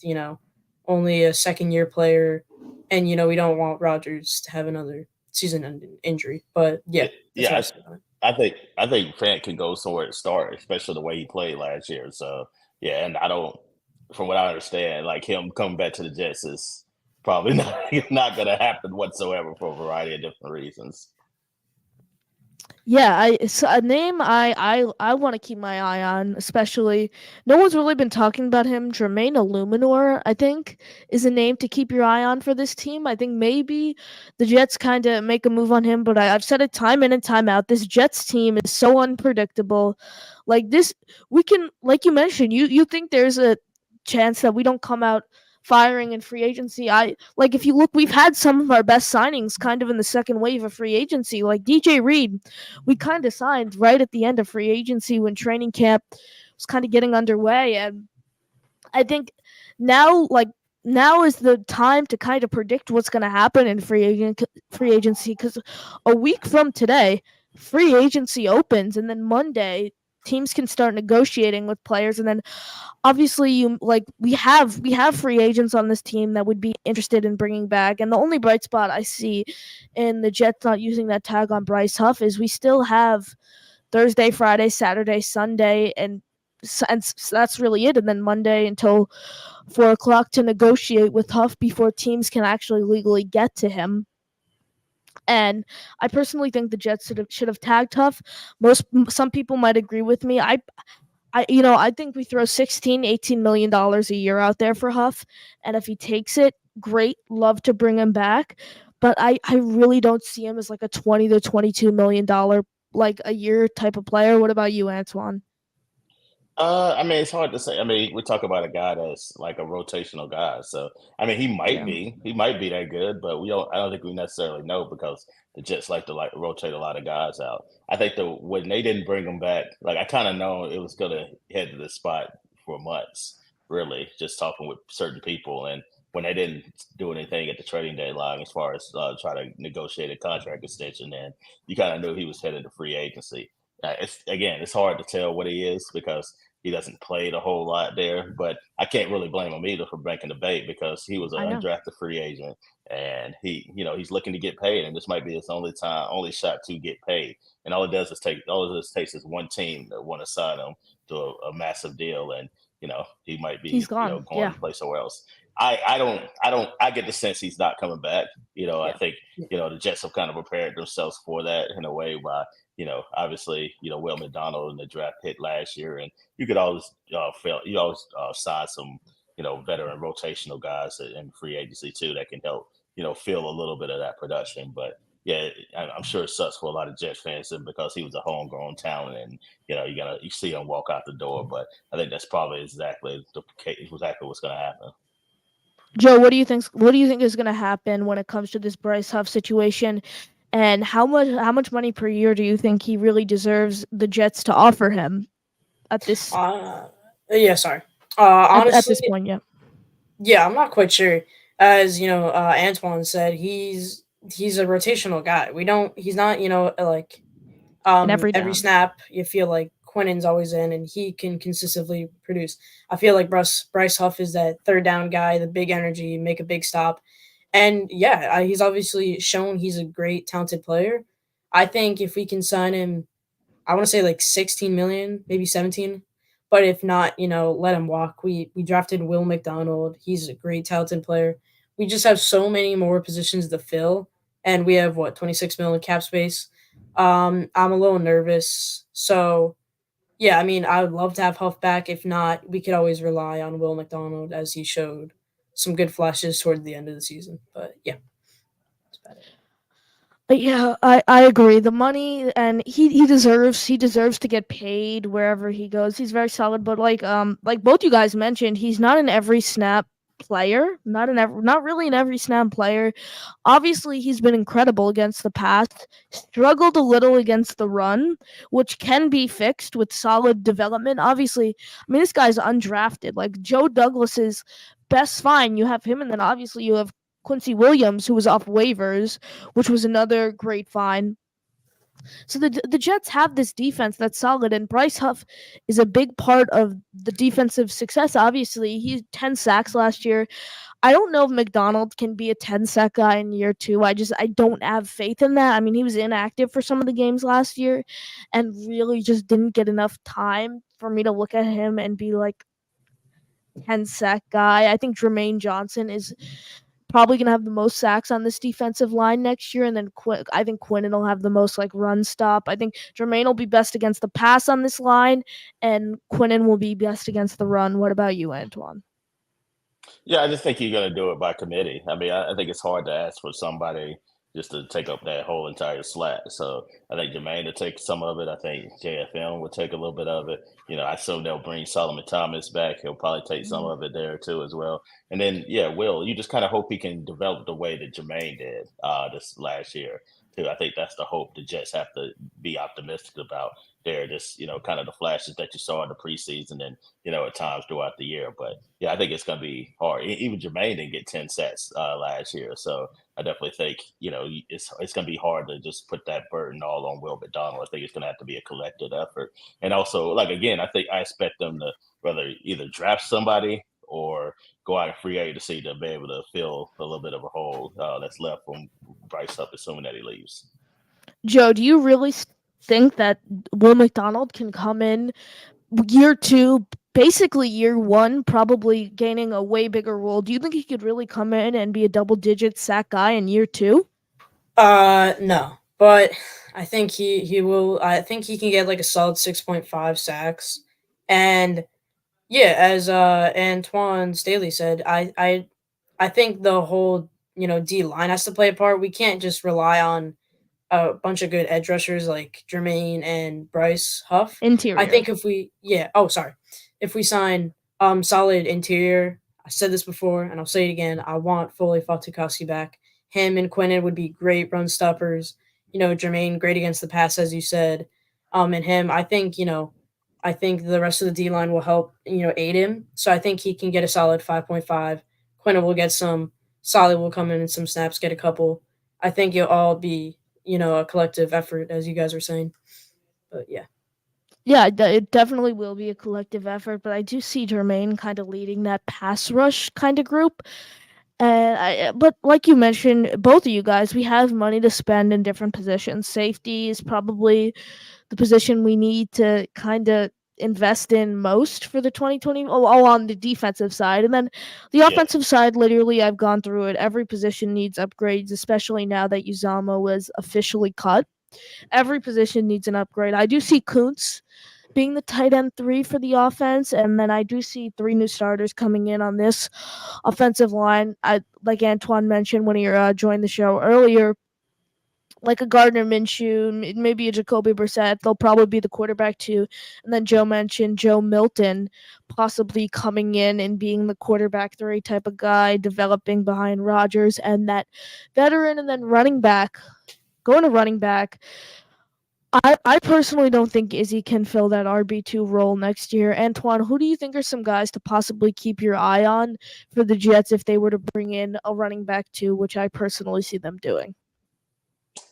only a second year player, and we don't want Rodgers to have another season-ending injury. But yeah, that's what I Yeah, said on it. I think Fant can go somewhere to start, especially the way he played last year. So yeah, and I don't, from what I understand, like him coming back to the Jets is probably not going to happen whatsoever for a variety of different reasons. Yeah, it's a name I want to keep my eye on, especially no one's really been talking about him. Jermaine Illuminor, I think, is a name to keep your eye on for this team. I think maybe the Jets kind of make a move on him, but I've said it time in and time out. This Jets team is so unpredictable. Like this, we can, like you mentioned, you think there's a chance that we don't come out firing in free agency. I like if you look, we've had some of our best signings kind of in the second wave of free agency, like DJ Reed we kind of signed right at the end of free agency when training camp was kind of getting underway. And I think now, now is the time to kind of predict what's going to happen in free agency because a week from today, free agency opens, and then Monday teams can start negotiating with players, and then obviously we have free agents on this team that would be interested in bringing back. And the only bright spot I see in the Jets not using that tag on Bryce Huff is we still have Thursday, Friday, Saturday, Sunday, and that's really it. And then Monday until 4 o'clock to negotiate with Huff before teams can actually legally get to him. And I personally think the Jets should have tagged Huff. Some people might agree with me. I think we throw 16, $18 million a year out there for Huff, and if he takes it, great. Love to bring him back, but I really don't see him as like a 20 to $22 million like a year type of player. What about you, Antoine? I mean, it's hard to say. I mean, we talk about a guy that's like a rotational guy. So, I mean, Yeah. he might be that good, but I don't think we necessarily know because the Jets like to like rotate a lot of guys out. I think when they didn't bring him back, like I kind of know it was going to head to this spot for months, really, just talking with certain people. And when they didn't do anything at the trading deadline as far as try to negotiate a contract extension, then you kind of knew he was headed to free agency. It's again, it's hard to tell what he is because he doesn't play the whole lot there. But I can't really blame him either for breaking the bait because he was an I know. undrafted free agent and he's looking to get paid, and this might be his only shot to get paid. And all it takes is one team that want to sign him to a massive deal, and he might He's be gone. going Yeah. to play somewhere else. I get the sense he's not coming back. I Yeah. think the Jets have kind of prepared themselves for that in a way by obviously Will McDonald in the draft hit last year, and you could always sign some veteran rotational guys in free agency too that can help fill a little bit of that production. But yeah, I'm sure it sucks for a lot of Jets fans because he was a homegrown talent, and you see him walk out the door. But I think that's probably exactly what's going to happen. Joe, what do you think is going to happen when it comes to this Bryce Huff situation, and how much money per year do you think he really deserves the Jets to offer him at this Yeah, sorry. at Honestly, this point? Yeah, yeah, I'm not quite sure. As Antoine said, he's a rotational guy. We don't. He's not. Like in every every down. snap you feel like Quinnen's always in and he can consistently produce. I feel like Bryce Huff is that third down guy, the big energy, make a big stop. And yeah, he's obviously shown he's a great talented player. I think if we can sign him, I want to say like 16 million, maybe 17. But if not, let him walk. We drafted Will McDonald. He's a great talented player. We just have so many more positions to fill, and we have what 26 million cap space. I'm a little nervous. So yeah, I mean, I would love to have Huff back. If not, we could always rely on Will McDonald as he showed some good flashes toward the end of the season. But yeah, that's about it. Yeah, I agree. The money, and he deserves to get paid wherever he goes. He's very solid, but like both you guys mentioned, he's not an every snap player. Not really an every snap player. Obviously, he's been incredible against the pass. Struggled a little against the run, which can be fixed with solid development. Obviously, I mean this guy's undrafted. Like Joe Douglas's best find, you have him, and then obviously you have Quincy Williams, who was off waivers, which was another great find. So the Jets have this defense that's solid, and Bryce Huff is a big part of the defensive success. Obviously, he had 10 sacks last year. I don't know if McDonald can be a 10 sack guy in year two. I don't have faith in that. I mean, he was inactive for some of the games last year, and really just didn't get enough time for me to look at him and be like 10 sack guy. I think Jermaine Johnson is probably going to have the most sacks on this defensive line next year. And then I think Quinnen will have the most like run stop. I think Jermaine will be best against the pass on this line, and Quinnen will be best against the run. What about you, Antwan? Yeah, I just think you're going to do it by committee. I mean, I think it's hard to ask for somebody just to take up that whole entire slack. So I think Jermaine will take some of it. I think JFM will take a little bit of it. I assume they'll bring Solomon Thomas back. He'll probably take some of it there too as well. And then, yeah, Will, you just kind of hope he can develop the way that Jermaine did this last year too. I think that's the hope the Jets have to be optimistic about. There, just kind of the flashes that you saw in the preseason and at times throughout the year. But yeah, I think it's going to be hard. Even Jermaine didn't get 10 sets last year, so I definitely think it's going to be hard to just put that burden all on Will McDonald. I think it's going to have to be a collective effort, and also like again, I expect them to rather either draft somebody or go out in free agency to be able to fill a little bit of a hole that's left from Bryce Huff, assuming that he leaves. Joe, do you really think that Will McDonald can come in year two, basically year one, probably gaining a way bigger role? Do you think he could really come in and be a double digit sack guy in year two? No, but I think he will. I think he can get like a solid 6.5 sacks, and yeah, as Antwan Staley said, I think the whole D line has to play a part. We can't just rely on a bunch of good edge rushers like Jermaine and Bryce Huff. I Interior. think if we sorry. If we sign solid interior, I said this before and I'll say it again, I want Foley Fatukasi back. Him and Quinnen would be great run stoppers. Jermaine great against the pass as you said. And him, I think the rest of the D line will help, aid him. So I think he can get a solid 5.5 Quinn will get some. Solly will come in and some snaps, get a couple. I think it'll all be a collective effort, as you guys were saying. But yeah. Yeah, it definitely will be a collective effort, but I do see Jermaine kind of leading that pass rush kind of group. But like you mentioned, both of you guys, we have money to spend in different positions. Safety is probably the position we need to kind of invest in most for the 2020 on the defensive side. And then the Yeah. offensive side, literally I've gone through it. Every position needs upgrades, especially now that Uzama was officially cut. Every position needs an upgrade. I do see Kuntz being the tight end 3 for the offense, and then I do see 3 new starters coming in on this offensive line. I like Antwan mentioned when he joined the show earlier, like a Gardner Minshew, maybe a Jacoby Brissett. They'll probably be the quarterback too. And then Joe mentioned Joe Milton possibly coming in and being the quarterback 3 type of guy, developing behind Rodgers and that veteran, and then running back. Going to running back, I personally don't think Izzy can fill that RB2 role next year. Antoine, who do you think are some guys to possibly keep your eye on for the Jets if they were to bring in a running back too, which I personally see them doing?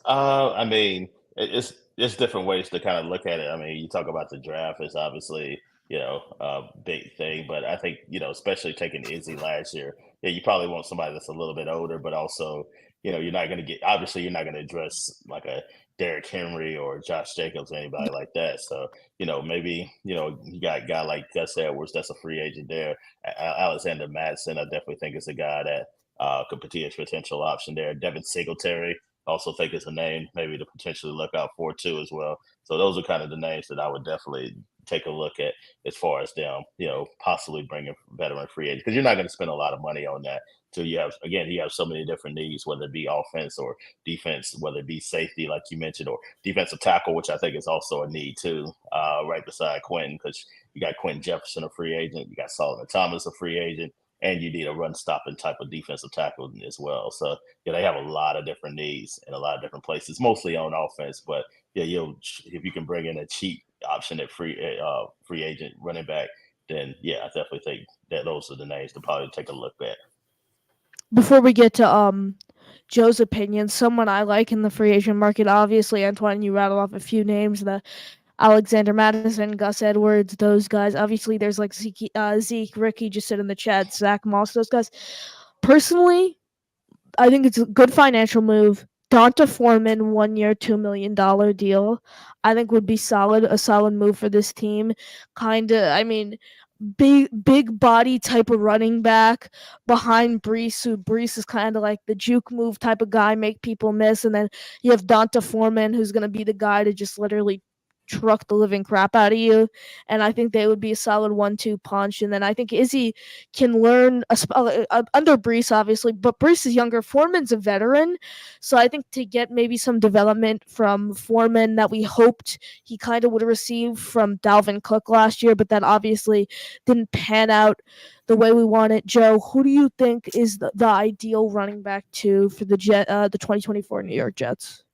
I mean, it's different ways to kind of look at it. I mean, you talk about the draft is obviously a big thing, but I think especially taking Izzy last year, yeah, you probably want somebody that's a little bit older, but also you're not going to get obviously you're not going to address like a Derrick Henry or Josh Jacobs or anybody like that. So maybe you got a guy like Gus Edwards that's a free agent there. Alexander Madison, I definitely think is a guy that could be a potential option there. Devin Singletary also think it's a name maybe to potentially look out for too as well. So those are kind of the names that I would definitely take a look at as far as them, possibly bringing veteran free agents because you're not going to spend a lot of money on that. So you have so many different needs, whether it be offense or defense, whether it be safety, like you mentioned, or defensive tackle, which I think is also a need too, right beside Quentin, because you got Quentin Jefferson, a free agent, you got Solomon Thomas, a free agent, and you need a run stopping type of defensive tackle as well. So they have a lot of different needs in a lot of different places, mostly on offense. But yeah, if you can bring in a cheap option at free agent running back, then yeah, I definitely think that those are the names to probably take a look at. Before we get to Joe's opinion, someone I like in the free agent market, obviously, Antoine, you rattle off a few names, the Alexander Madison, Gus Edwards, those guys. Obviously, there's like Zeke, Ricky just sit in the chat, Zach Moss, those guys. Personally, I think it's a good financial move. Donta Foreman, 1 year, $2 million deal. I think would be a solid move for this team. I mean, big body type of running back behind Brees, who Brees is kind of like the juke move type of guy, make people miss, and then you have Donta Foreman, who's gonna be the guy to just literally truck the living crap out of you. And I think they would be a solid 1-2 punch. And then I think Izzy can learn under Brees, obviously, but Brees is younger. Foreman's a veteran. So I think to get maybe some development from Foreman that we hoped he kind of would receive from Dalvin Cook last year, but that obviously didn't pan out the way we want it. Joe, who do you think is the ideal running back for the 2024 New York Jets?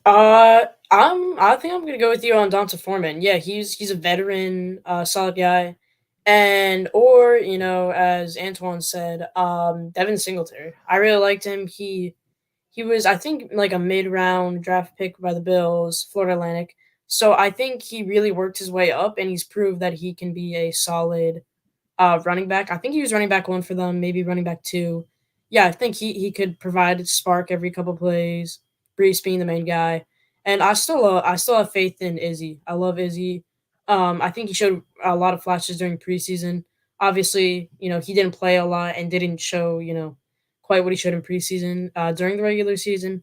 I think I'm gonna go with you on Donta Foreman. Yeah, he's a veteran, solid guy, and or as Antoine said, Devin Singletary. I really liked him. He was, I think, like a mid round draft pick by the Bills, Florida Atlantic. So I think he really worked his way up, and he's proved that he can be a solid running back. I think he was running back 1 for them, maybe running back 2. Yeah, I think he could provide a spark every couple plays. Brees being the main guy, and I still have faith in Izzy. I love Izzy. I think he showed a lot of flashes during preseason. Obviously, he didn't play a lot and didn't show quite what he showed in preseason during the regular season,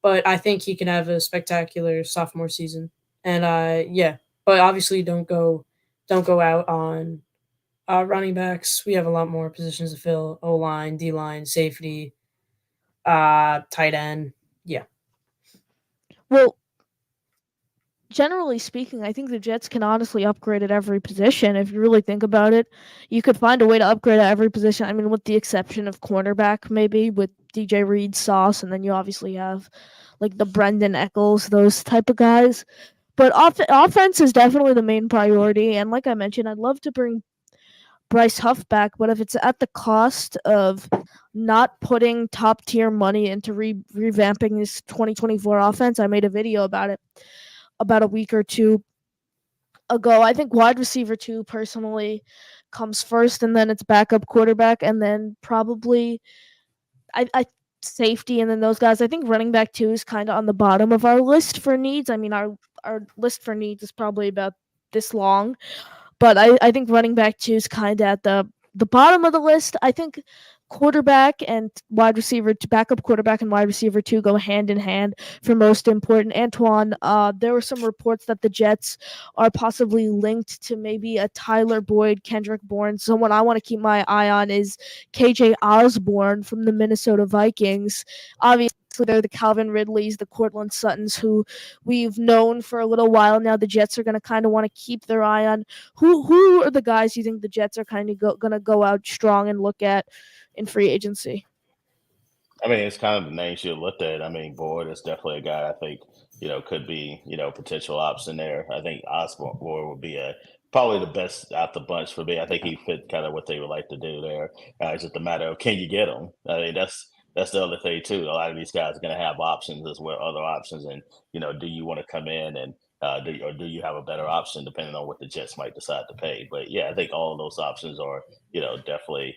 but I think he can have a spectacular sophomore season. And yeah, but obviously don't go out on running backs. We have a lot more positions to fill: O line, D line, safety, tight end. Yeah. Well, generally speaking, I think the Jets can honestly upgrade at every position. If you really think about it, you could find a way to upgrade at every position. I mean, with the exception of cornerback, maybe with DJ Reed, Sauce, and then you obviously have like the Brendan Eccles, those type of guys. But offense is definitely the main priority. And like I mentioned, I'd love to bring Bryce Huff back, but if it's at the cost of not putting top tier money into revamping this 2024 offense, I made a video about it about a week or two ago. I think wide receiver 2 personally comes first, and then it's backup quarterback, and then probably I safety, and then those guys. I think running back 2 is kind of on the bottom of our list for needs. I mean, our list for needs is probably about this long, but I think running back 2 is kind of at the bottom of the list. I think quarterback and wide receiver, backup quarterback and wide receiver 2 go hand in hand for most important. Antwan, there were some reports that the Jets are possibly linked to maybe a Tyler Boyd, Kendrick Bourne. Someone I want to keep my eye on is KJ Osborne from the Minnesota Vikings. Obviously, they're the Calvin Ridleys, the Cortland Suttons, who we've known for a little while now. The Jets are going to kind of want to keep their eye on. Who are the guys you think the Jets are kind of going to go out strong and look at in free agency? I mean, it's kind of the names you looked at. I mean, Boyd is definitely a guy I think could be potential option there. I think Osborne would be probably the best out the bunch for me. I think he fit kind of what they would like to do there. It's just a matter of can you get him. I mean, that's the other thing too. A lot of these guys are going to have options as well, other options, and do you want to come in and do you have a better option depending on what the Jets might decide to pay? But yeah, I think all of those options are definitely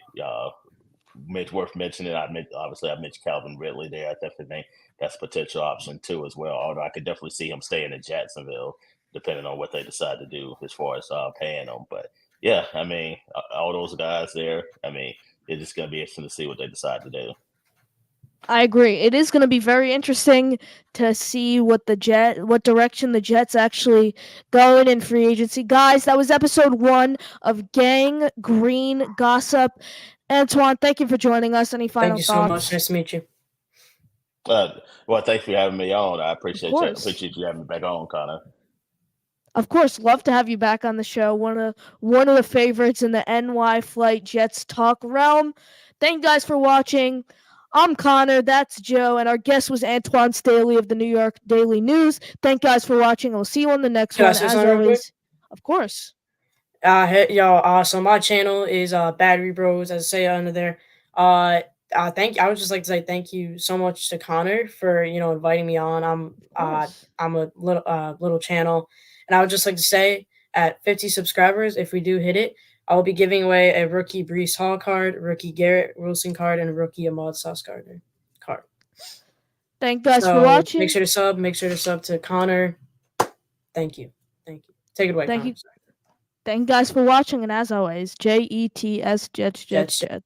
worth mentioning. Obviously I mentioned Calvin Ridley there. I definitely think that's a potential option too as well. Although I could definitely see him staying in Jacksonville, depending on what they decide to do as far as paying him. But yeah, I mean, all those guys there. I mean, it's just going to be interesting to see what they decide to do. I agree. It is going to be very interesting to see what direction the Jets actually go in free agency. Guys, that was episode 1 of Gang Green Gossip. Antwan, thank you for joining us. Any final Thank you so thoughts? much. Nice to meet you. Well, thanks for having me on. I appreciate you. course. Appreciate you having me back on, Connor. Of course, love to have you back on the show. One of the favorites in the NY Flight Jets talk realm. Thank you guys for watching. I'm Connor, that's Joe, and our guest was Antwan Staley of the New York Daily News. Thank you guys for watching, and we'll see you on the next Can I one. say As something real quick? always, of course. Hey, y'all. So my channel is Battery Bros, as I say under there. I would just like to say thank you so much to Connor for inviting me on. I'm a little channel, and I would just like to say at 50 subscribers, if we do hit it, I will be giving away a rookie Brees Hall card, rookie Garrett Wilson card, and a rookie Ahmad Sauce card. Thank you guys for So watching. make sure to sub to Connor. Thank you. Take it away, Thank Connor. you. Thank you guys for watching, and as always, JETS Jets. Jets.